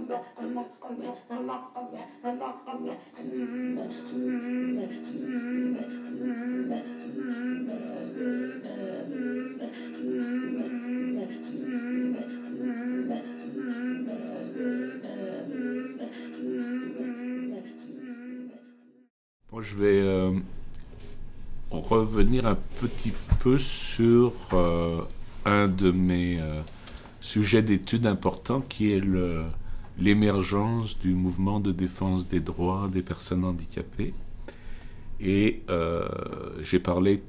Bon, je vais revenir un petit peu sur un de mes sujets d'étude importants qui est l'émergence du mouvement de défense des droits des personnes handicapées. Et j'ai parlé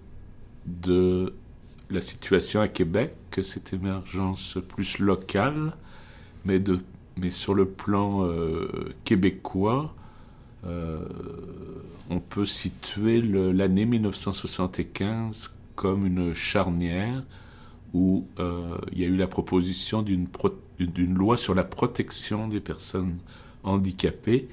de la situation à Québec, que cette émergence plus locale, mais sur le plan québécois, on peut situer l'année 1975 comme une charnière où il y a eu la proposition d'une loi sur la protection des personnes handicapées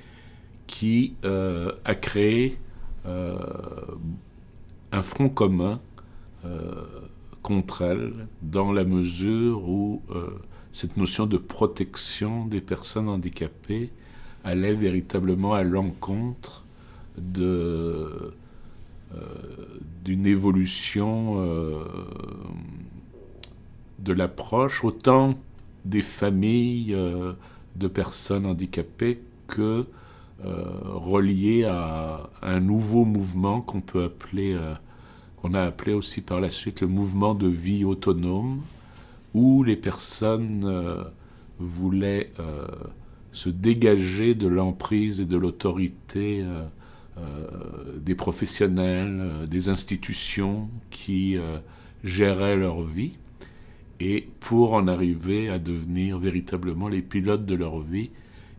qui a créé un front commun contre elles, dans la mesure où cette notion de protection des personnes handicapées allait véritablement à l'encontre d'une évolution de l'approche, autant des familles de personnes handicapées que reliées à un nouveau mouvement qu'on a appelé aussi par la suite le mouvement de vie autonome, où les personnes voulaient se dégager de l'emprise et de l'autorité des professionnels, des institutions qui géraient leur vie, et pour en arriver à devenir véritablement les pilotes de leur vie,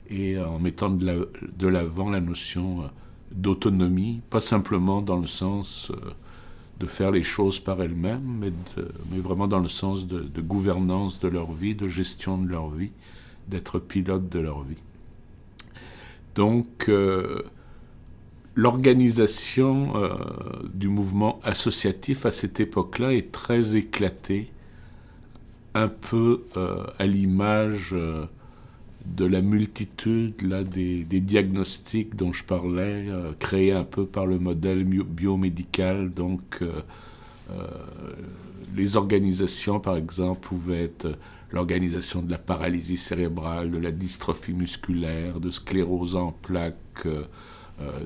et en mettant de l'avant la notion d'autonomie, pas simplement dans le sens de faire les choses par elles-mêmes, mais vraiment dans le sens de gouvernance de leur vie, de gestion de leur vie, d'être pilote de leur vie. Donc, l'organisation du mouvement associatif à cette époque-là est très éclatée, un peu à l'image de la multitude des diagnostics dont je parlais, créés un peu par le modèle biomédical. Donc, les organisations, par exemple, pouvaient être l'organisation de la paralysie cérébrale, de la dystrophie musculaire, de sclérose en plaques,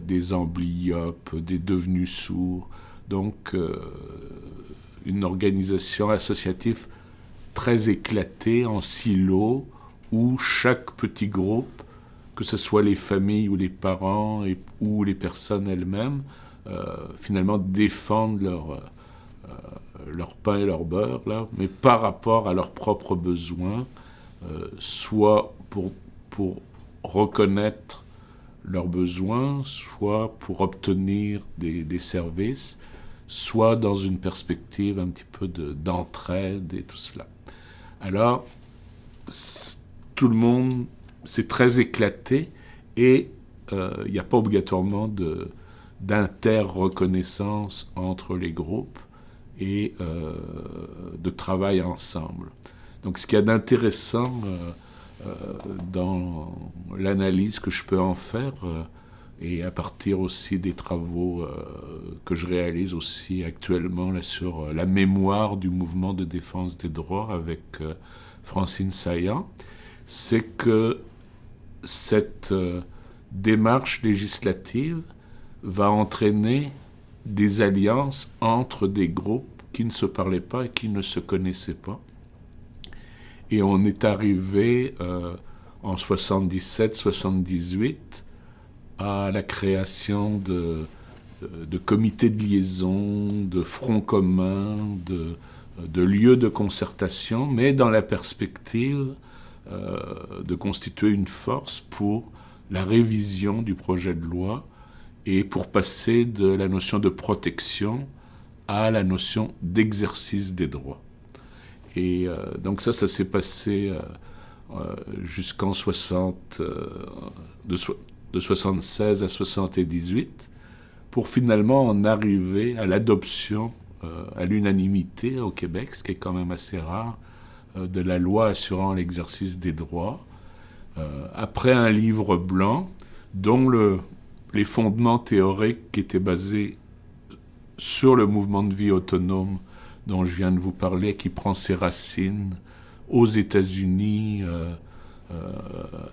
des amblyopes, des devenus sourds. Donc, une organisation associative très éclatée, en silos, où chaque petit groupe, que ce soit les familles ou les parents ou les personnes elles-mêmes, finalement défendent leur pain et leur beurre, là, mais par rapport à leurs propres besoins, soit pour reconnaître leurs besoins, soit pour obtenir des services, soit dans une perspective un petit peu d'entraide et tout cela. Alors, tout le monde, c'est très éclaté, et il n'y a pas obligatoirement d'inter-reconnaissance entre les groupes et de travail ensemble. Donc ce qu'il y a d'intéressant dans l'analyse que je peux en faire, et à partir aussi des travaux que je réalise aussi actuellement là, sur la mémoire du mouvement de défense des droits avec Francine Saillant, c'est que cette démarche législative va entraîner des alliances entre des groupes qui ne se parlaient pas et qui ne se connaissaient pas. Et on est arrivé en 77-78 à la création de comités de liaison, de fronts communs, de lieux de concertation, mais dans la perspective de constituer une force pour la révision du projet de loi et pour passer de la notion de protection à la notion d'exercice des droits. Et donc ça s'est passé jusqu'en 60, de 76 à 78, pour finalement en arriver à l'adoption à l'unanimité au Québec, ce qui est quand même assez rare, de la loi assurant l'exercice des droits, après un livre blanc dont les fondements théoriques étaient basés sur le mouvement de vie autonome dont je viens de vous parler, qui prend ses racines aux États-Unis,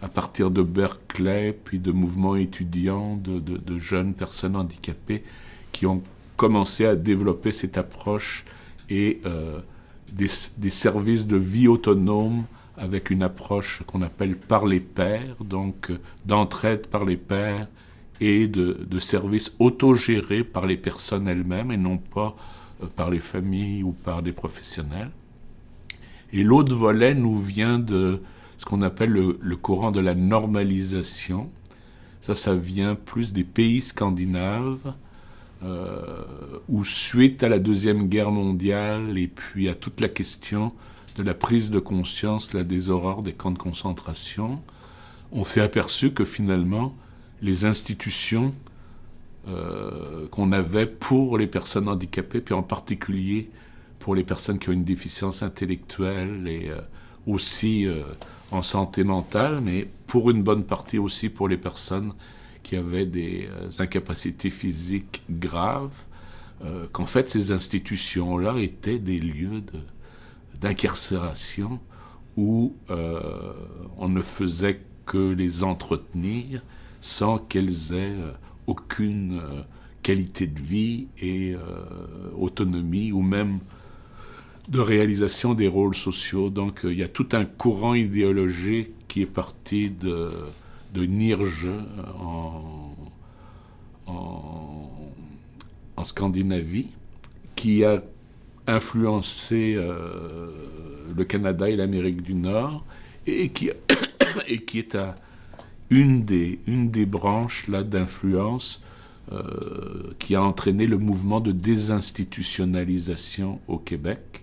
à partir de Berkeley, puis de mouvements étudiants, de jeunes personnes handicapées qui ont commencé à développer cette approche et des services de vie autonome avec une approche qu'on appelle par les pairs, donc d'entraide par les pairs et de services autogérés par les personnes elles-mêmes et non pas par les familles ou par des professionnels. Et l'autre volet nous vient de ce qu'on appelle le courant de la normalisation. Ça vient plus des pays scandinaves, où suite à la Deuxième Guerre mondiale et puis à toute la question de la prise de conscience là, des horreurs des camps de concentration, on s'est aperçu que finalement, les institutions qu'on avait pour les personnes handicapées, puis en particulier pour les personnes qui ont une déficience intellectuelle et aussi en santé mentale, mais pour une bonne partie aussi pour les personnes qui avaient des incapacités physiques graves, qu'en fait ces institutions-là étaient des lieux d'incarcération où on ne faisait que les entretenir sans qu'elles aient aucune qualité de vie et autonomie ou même de réalisation des rôles sociaux. Donc il y a tout un courant idéologique qui est parti de Nirge en Scandinavie, qui a influencé le Canada et l'Amérique du Nord et qui est à une des branches là, d'influence qui a entraîné le mouvement de désinstitutionnalisation au Québec.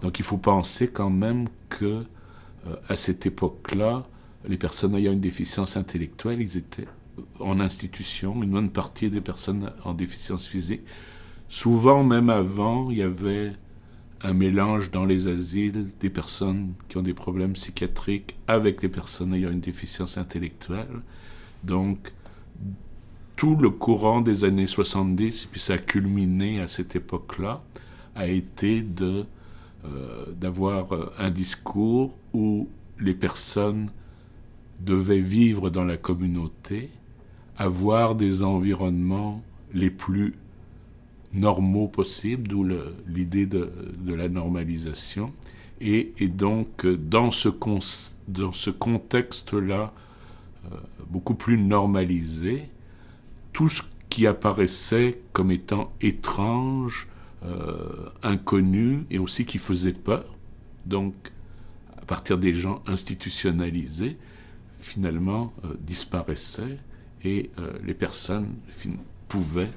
Donc il faut penser quand même que à cette époque-là, les personnes ayant une déficience intellectuelle, ils étaient en institution, une bonne partie des personnes en déficience physique. Souvent, même avant, il y avait un mélange dans les asiles des personnes qui ont des problèmes psychiatriques avec les personnes ayant une déficience intellectuelle. Donc, tout le courant des années 70, puis ça a culminé à cette époque-là, a été d'avoir un discours où les personnes devaient vivre dans la communauté, avoir des environnements les plus normaux possibles, d'où l'idée de la normalisation. Et donc, dans ce contexte-là, beaucoup plus normalisé, tout ce qui apparaissait comme étant étrange, inconnu, et aussi qui faisait peur, donc à partir des gens institutionnalisés, finalement disparaissait et les personnes pouvaient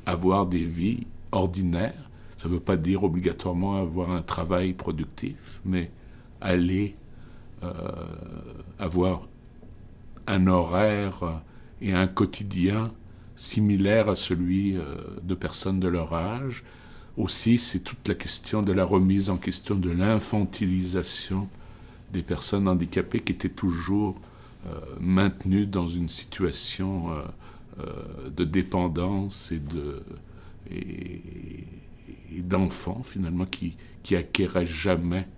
avoir des vies ordinaires. Ça ne veut pas dire obligatoirement avoir un travail productif, mais aller avoir un horaire et un quotidien similaire à celui de personnes de leur âge. Aussi, c'est toute la question de la remise en question de l'infantilisation des personnes handicapées qui étaient toujours maintenues dans une situation de dépendance et d'enfants, finalement, qui acquéraient jamais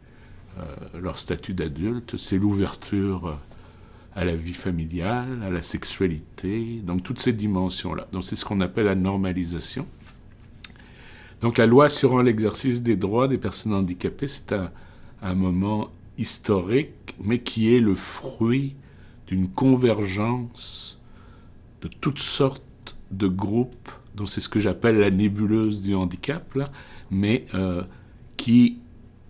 leur statut d'adulte. C'est l'ouverture à la vie familiale, à la sexualité, donc toutes ces dimensions-là. Donc c'est ce qu'on appelle la normalisation. Donc la loi assurant l'exercice des droits des personnes handicapées, c'est un moment historique, mais qui est le fruit d'une convergence de toutes sortes de groupes, donc c'est ce que j'appelle la nébuleuse du handicap, là, mais qui,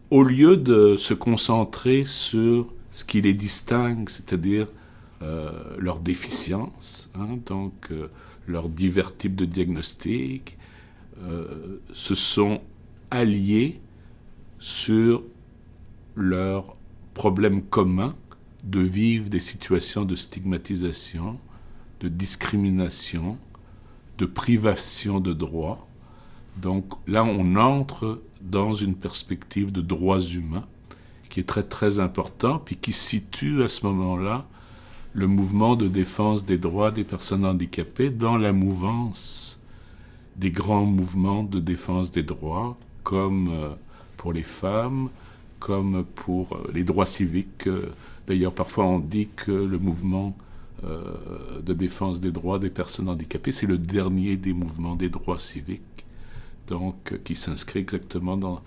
au lieu de se concentrer sur ce qui les distingue, c'est-à-dire leur déficience, donc leurs divers types de diagnostics, se sont alliés sur leur problème commun de vivre des situations de stigmatisation, de discrimination, de privation de droits. Donc là, on entre dans une perspective de droits humains qui est très très important, puis qui situe à ce moment-là le mouvement de défense des droits des personnes handicapées dans la mouvance des grands mouvements de défense des droits, comme pour les femmes, comme pour les droits civiques. D'ailleurs, parfois on dit que le mouvement de défense des droits des personnes handicapées, c'est le dernier des mouvements des droits civiques, donc qui s'inscrit exactement dans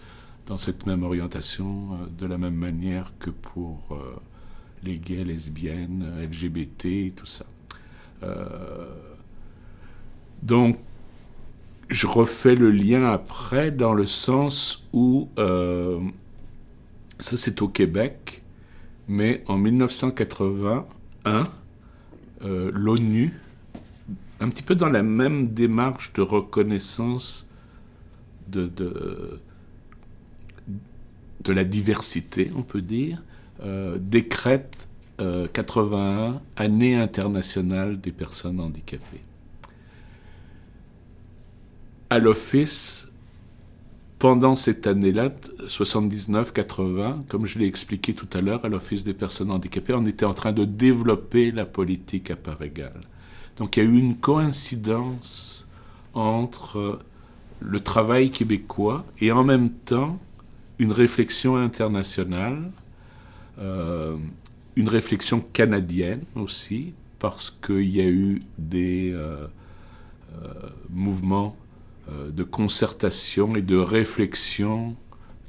cette même orientation, de la même manière que pour les gays, lesbiennes, LGBT et tout ça. Donc, je refais le lien après dans le sens où, ça c'est au Québec, mais en 1981, l'ONU, un petit peu dans la même démarche de reconnaissance de la diversité, on peut dire, décrète 81 année internationale des personnes handicapées. À l'Office, pendant cette année-là, 79-80, comme je l'ai expliqué tout à l'heure, à l'Office des personnes handicapées, on était en train de développer la politique à part égale. Donc il y a eu une coïncidence entre le travail québécois et en même temps une réflexion internationale, une réflexion canadienne aussi, parce qu'il y a eu des mouvements de concertation et de réflexion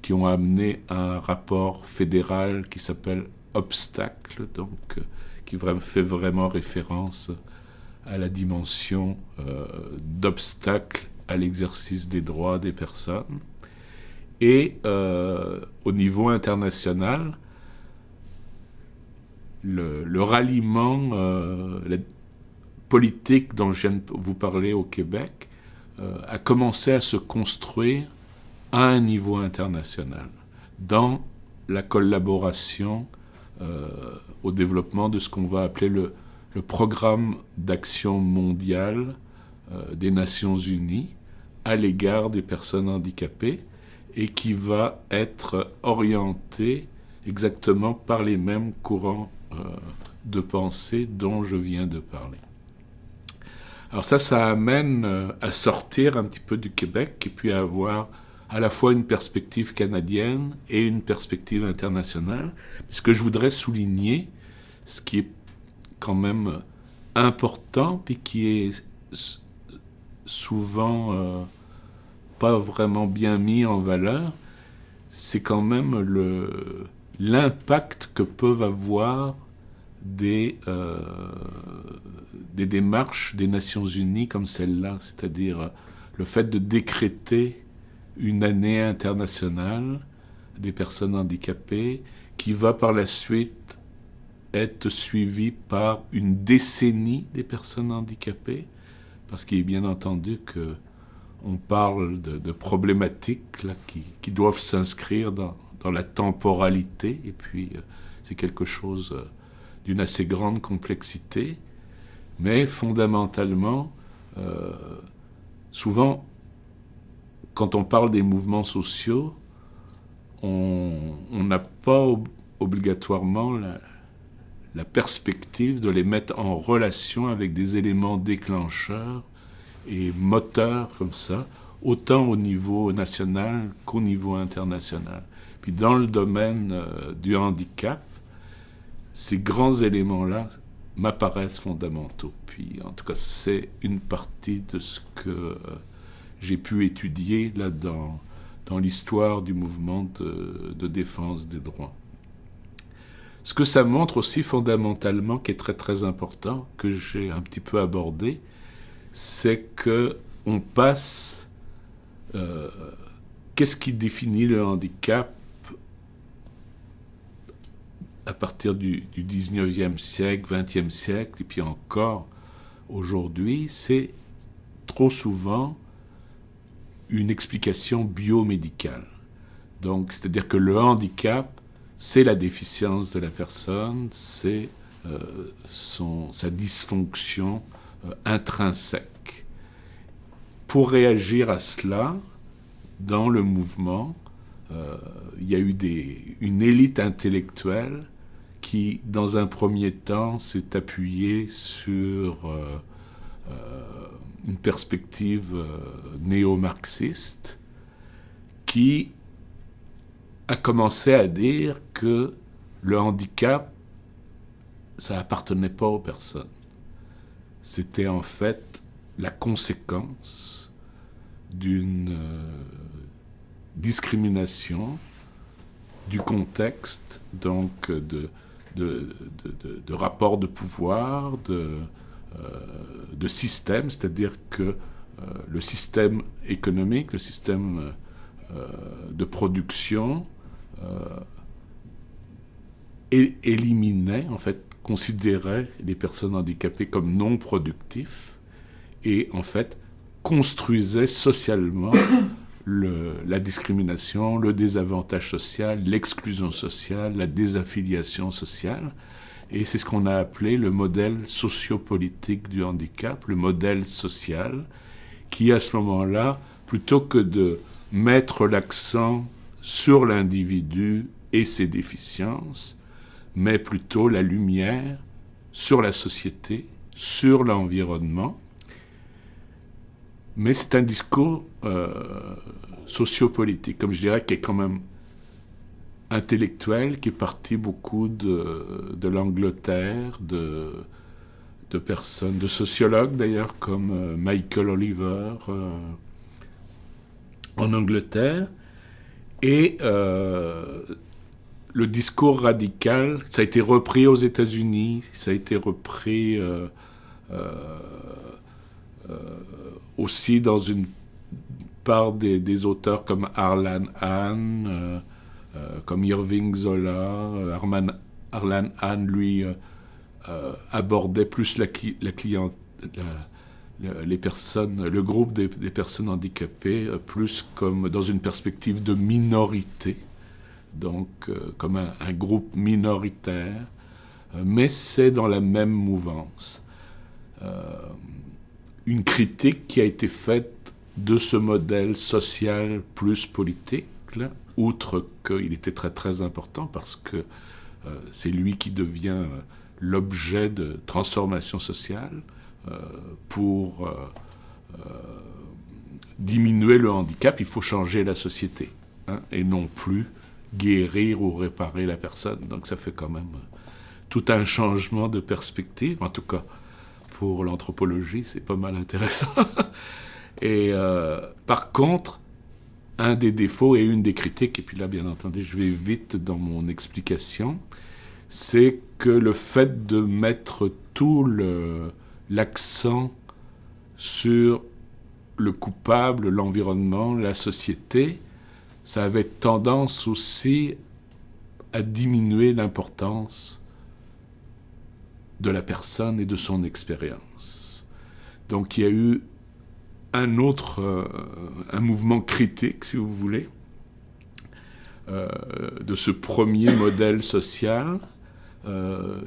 qui ont amené un rapport fédéral qui s'appelle Obstacle, donc qui fait vraiment référence à la dimension d'obstacle à l'exercice des droits des personnes. Et au niveau international, le ralliement, la politique dont je viens de vous parler au Québec, a commencé à se construire à un niveau international, dans la collaboration au développement de ce qu'on va appeler le programme d'action mondiale des Nations Unies à l'égard des personnes handicapées, et qui va être orienté exactement par les mêmes courants de pensée dont je viens de parler. Alors ça amène à sortir un petit peu du Québec et puis à avoir à la fois une perspective canadienne et une perspective internationale. Ce que je voudrais souligner, ce qui est quand même important, puis qui est souvent pas vraiment bien mis en valeur, c'est quand même l'impact que peuvent avoir des démarches des Nations Unies comme celle-là, c'est-à-dire le fait de décréter une année internationale des personnes handicapées qui va par la suite être suivie par une décennie des personnes handicapées, parce qu'il est bien entendu qu'on parle de problématiques là, qui doivent s'inscrire dans la temporalité, et puis c'est quelque chose d'une assez grande complexité, mais fondamentalement, souvent, quand on parle des mouvements sociaux, on n'a pas obligatoirement la perspective de les mettre en relation avec des éléments déclencheurs et moteurs comme ça, autant au niveau national qu'au niveau international. Puis dans le domaine du handicap, ces grands éléments-là m'apparaissent fondamentaux. Puis en tout cas, c'est une partie de ce que j'ai pu étudier là dans l'histoire du mouvement de défense des droits. Ce que ça montre aussi fondamentalement, qui est très très important, que j'ai un petit peu abordé, c'est qu'on passe... qu'est-ce qui définit le handicap à partir du 19e siècle, 20e siècle, et puis encore aujourd'hui, c'est trop souvent une explication biomédicale. Donc, c'est-à-dire que le handicap, c'est la déficience de la personne, c'est sa dysfonction intrinsèque. Pour réagir à cela, dans le mouvement, il y a eu une élite intellectuelle qui, dans un premier temps, s'est appuyée sur une perspective néo-marxiste qui a commencé à dire que le handicap, ça n'appartenait pas aux personnes. C'était en fait la conséquence d'une discrimination du contexte, donc de rapports de pouvoir, de système, c'est-à-dire que le système économique, le système de production éliminait, en fait, considérait les personnes handicapées comme non productifs et, en fait, construisait socialement la discrimination, le désavantage social, l'exclusion sociale, la désaffiliation sociale. Et c'est ce qu'on a appelé le modèle sociopolitique du handicap, le modèle social, qui à ce moment-là, plutôt que de mettre l'accent sur l'individu et ses déficiences, met plutôt la lumière sur la société, sur l'environnement. Mais c'est un discours sociopolitique, comme je dirais, qui est quand même intellectuel, qui est parti beaucoup de l'Angleterre, de personnes, de sociologues d'ailleurs, comme Michael Oliver en Angleterre. Et le discours radical, ça a été repris aux États-Unis, ça a été repris aussi dans une part des auteurs comme Arlan Hahn, comme Irving Zola. Arlan Hahn, lui, abordait plus les personnes, le groupe des personnes handicapées, plus comme dans une perspective de minorité, donc comme un groupe minoritaire, mais c'est dans la même mouvance. Une critique qui a été faite de ce modèle social plus politique, là, outre qu'il était très très important parce que c'est lui qui devient l'objet de transformation sociale pour diminuer le handicap, il faut changer la société, hein, et non plus guérir ou réparer la personne. Donc ça fait quand même tout un changement de perspective, en tout cas pour l'anthropologie, c'est pas mal intéressant. Et par contre, un des défauts et une des critiques, et puis là, bien entendu, je vais vite dans mon explication, c'est que le fait de mettre tout l'accent sur le coupable, l'environnement, la société, ça avait tendance aussi à diminuer l'importance de la personne et de son expérience. Donc il y a eu un mouvement critique, si vous voulez, de ce premier modèle social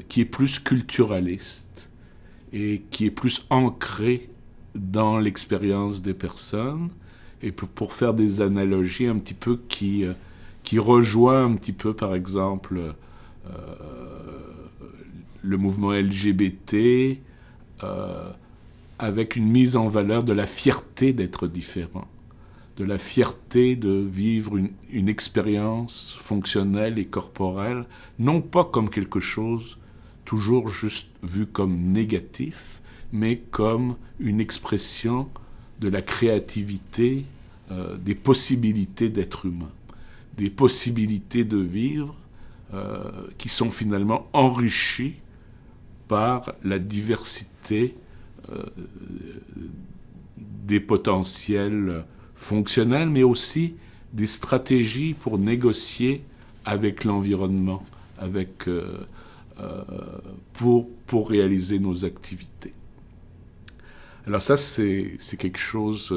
qui est plus culturaliste et qui est plus ancré dans l'expérience des personnes, et pour faire des analogies un petit peu qui rejoint un petit peu, par exemple, le mouvement LGBT, avec une mise en valeur de la fierté d'être différent, de la fierté de vivre une expérience fonctionnelle et corporelle, non pas comme quelque chose toujours juste vu comme négatif, mais comme une expression de la créativité, des possibilités d'être humain, des possibilités de vivre qui sont finalement enrichies par la diversité des potentiels fonctionnels, mais aussi des stratégies pour négocier avec l'environnement, pour réaliser nos activités. Alors ça, c'est quelque chose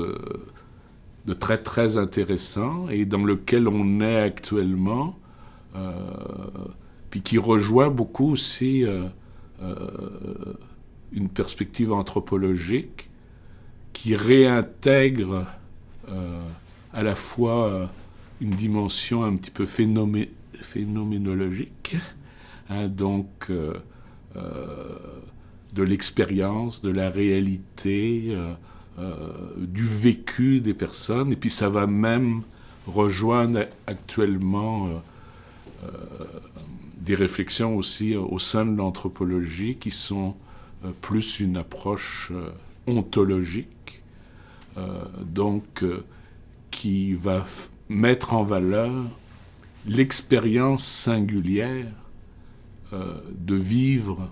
de très très intéressant et dans lequel on est actuellement, puis qui rejoint beaucoup aussi une perspective anthropologique qui réintègre à la fois une dimension un petit peu phénoménologique, hein, donc de l'expérience, de la réalité, du vécu des personnes, et puis ça va même rejoindre actuellement des réflexions aussi au sein de l'anthropologie qui sont plus une approche ontologique, donc qui va mettre en valeur l'expérience singulière de vivre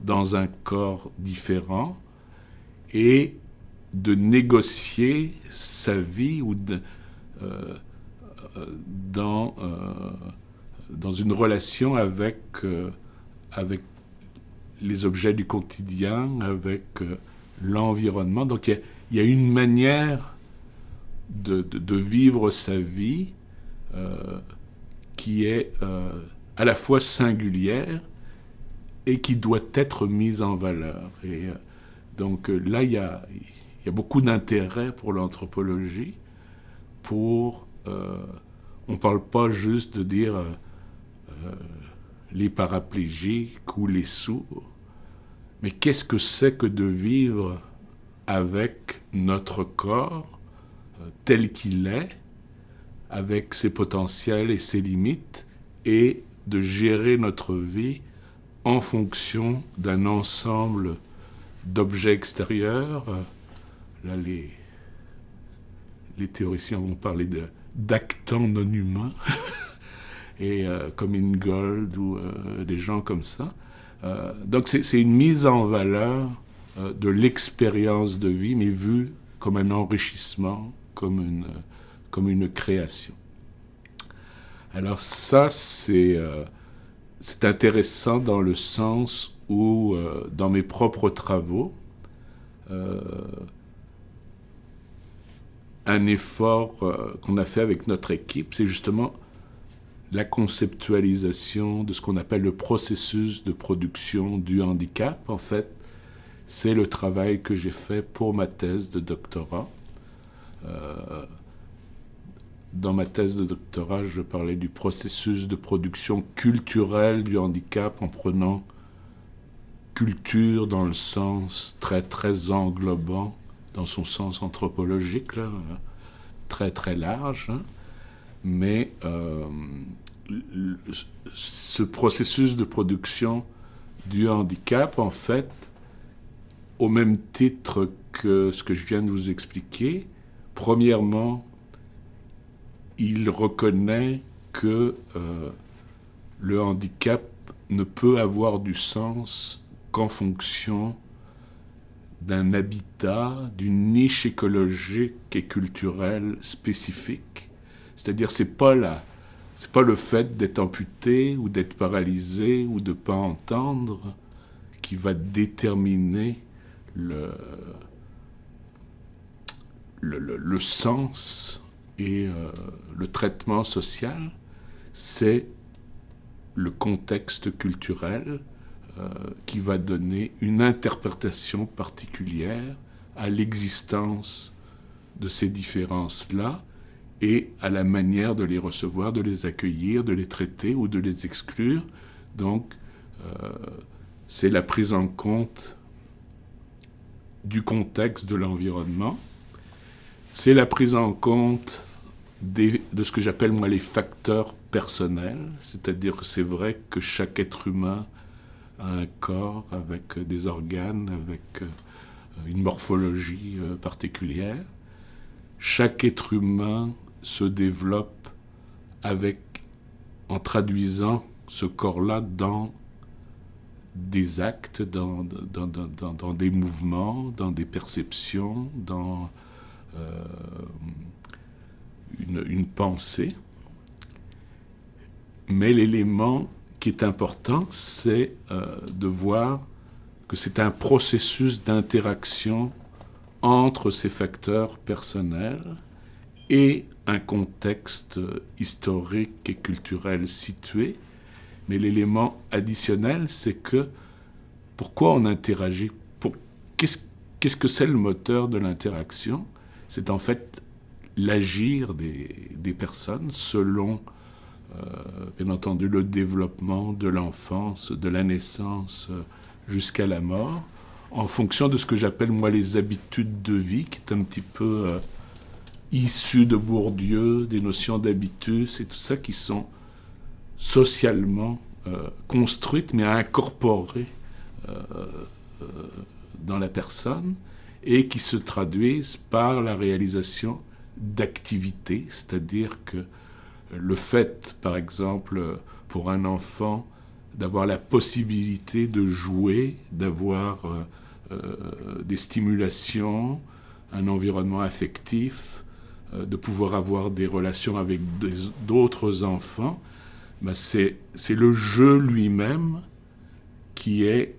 dans un corps différent et de négocier sa vie ou dans une relation avec les objets du quotidien, avec l'environnement. Donc il y a une manière de vivre sa vie qui est à la fois singulière et qui doit être mise en valeur. Et donc là, il y a beaucoup d'intérêt pour l'anthropologie, on ne parle pas juste de dire les paraplégiques ou les sourds, mais qu'est-ce que c'est que de vivre avec notre corps tel qu'il est, avec ses potentiels et ses limites, et de gérer notre vie en fonction d'un ensemble d'objets extérieurs. Là, les théoriciens vont parler d'actants non humains, et comme Ingold ou des gens comme ça. Donc c'est une mise en valeur de l'expérience de vie, mais vue comme un enrichissement, comme une création. Alors ça, c'est intéressant dans le sens où, dans mes propres travaux, un effort qu'on a fait avec notre équipe, c'est justement la conceptualisation de ce qu'on appelle le processus de production du handicap. En fait, c'est le travail que j'ai fait pour ma thèse de doctorat. Dans ma thèse de doctorat, je parlais du processus de production culturelle du handicap en prenant culture dans le sens très, très englobant, dans son sens anthropologique, là, très, très large. Hein. Mais ce processus de production du handicap, en fait, au même titre que ce que je viens de vous expliquer, premièrement, il reconnaît que le handicap ne peut avoir du sens qu'en fonction d'un habitat, d'une niche écologique et culturelle spécifique. C'est-à-dire, c'est pas le fait d'être amputé ou d'être paralysé ou de ne pas entendre qui va déterminer le sens et le traitement social, c'est le contexte culturel qui va donner une interprétation particulière à l'existence de ces différences-là et à la manière de les recevoir, de les accueillir, de les traiter ou de les exclure. Donc, c'est la prise en compte du contexte de l'environnement, c'est la prise en compte de ce que j'appelle moi les facteurs personnels, c'est-à-dire que c'est vrai que chaque être humain a un corps avec des organes, avec une morphologie particulière. Chaque être humain se développe en traduisant ce corps-là dans des actes, dans des mouvements, dans des perceptions, dans une pensée. Mais l'élément qui est important, c'est de voir que c'est un processus d'interaction entre ces facteurs personnels et un contexte historique et culturel situé. Mais l'élément additionnel, c'est que pourquoi on interagit, qu'est-ce que c'est le moteur de l'interaction? C'est en fait l'agir des personnes selon, bien entendu, le développement de l'enfance, de la naissance jusqu'à la mort, en fonction de ce que j'appelle, moi, les habitudes de vie, qui est un petit peu issu de Bourdieu, des notions d'habitus et tout ça, qui sont socialement construites, mais incorporées dans la personne, et qui se traduisent par la réalisation d'activités, c'est-à-dire que le fait, par exemple, pour un enfant, d'avoir la possibilité de jouer, d'avoir des stimulations, un environnement affectif, de pouvoir avoir des relations avec d'autres enfants, ben c'est le jeu lui-même qui est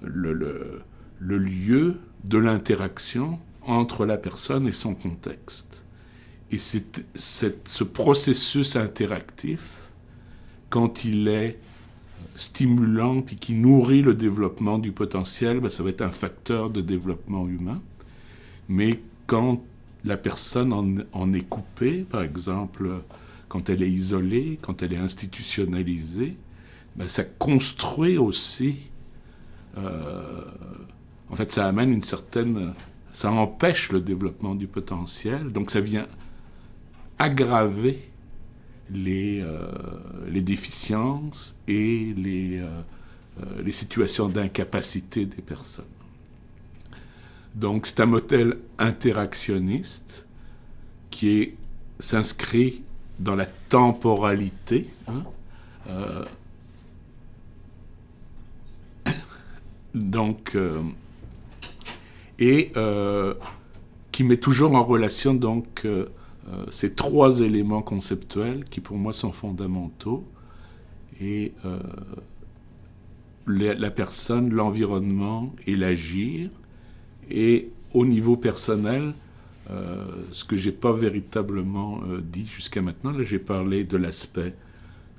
le lieu de l'interaction entre la personne et son contexte. Et ce processus interactif, quand il est stimulant puis qui nourrit le développement du potentiel, ben ça va être un facteur de développement humain. Mais quand la personne en est coupée, par exemple, quand elle est isolée, quand elle est institutionnalisée, ben ça construit aussi... en fait, ça amène une certaine... Ça empêche le développement du potentiel, donc ça vient aggraver les déficiences et les situations d'incapacité des personnes. Donc c'est un modèle interactionniste qui s'inscrit dans la temporalité, qui met toujours en relation donc ces trois éléments conceptuels qui pour moi sont fondamentaux, et la personne, l'environnement et l'agir. Et au niveau personnel, ce que j'ai pas véritablement dit jusqu'à maintenant, là j'ai parlé de l'aspect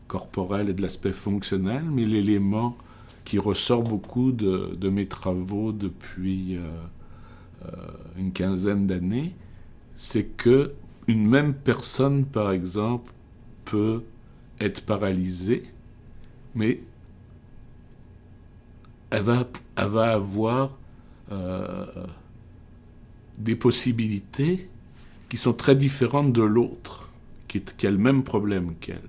corporel et de l'aspect fonctionnel, mais l'élément qui ressort beaucoup de mes travaux depuis une quinzaine d'années, c'est que une même personne, par exemple, peut être paralysée, mais elle va avoir des possibilités qui sont très différentes de l'autre, qui a le même problème qu'elle.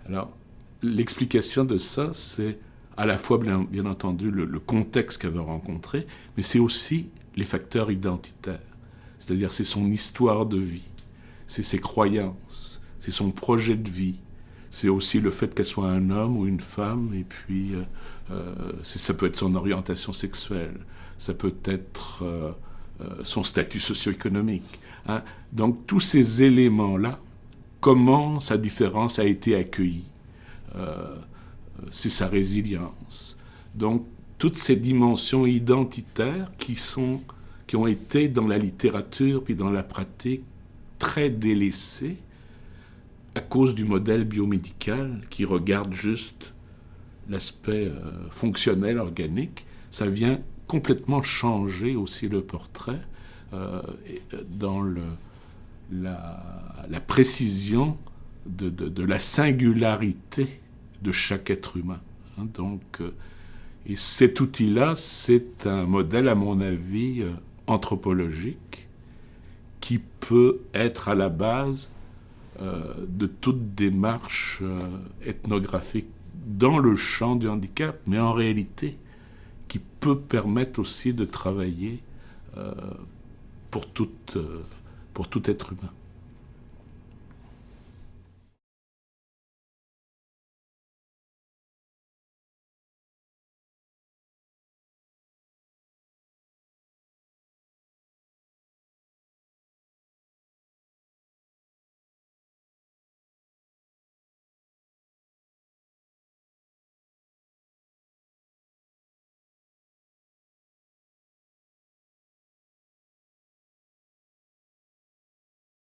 Alors, l'explication de ça, c'est à la fois, bien entendu, le contexte qu'elle va rencontrer, mais c'est aussi les facteurs identitaires. C'est-à-dire, c'est son histoire de vie, c'est ses croyances, c'est son projet de vie, c'est aussi le fait qu'elle soit un homme ou une femme, et puis ça peut être son orientation sexuelle, ça peut être son statut socio-économique. Hein. Donc tous ces éléments-là, comment sa différence a été accueillie, c'est sa résilience. Donc toutes ces dimensions identitaires qui ont été dans la littérature puis dans la pratique très délaissées à cause du modèle biomédical qui regarde juste l'aspect fonctionnel, organique, ça vient complètement changer aussi le portrait dans la précision de la singularité de chaque être humain. Hein, donc, et cet outil-là, c'est un modèle, à mon avis, anthropologique qui peut être à la base de toute démarche ethnographique dans le champ du handicap, mais en réalité, qui peut permettre aussi de travailler pour tout être humain.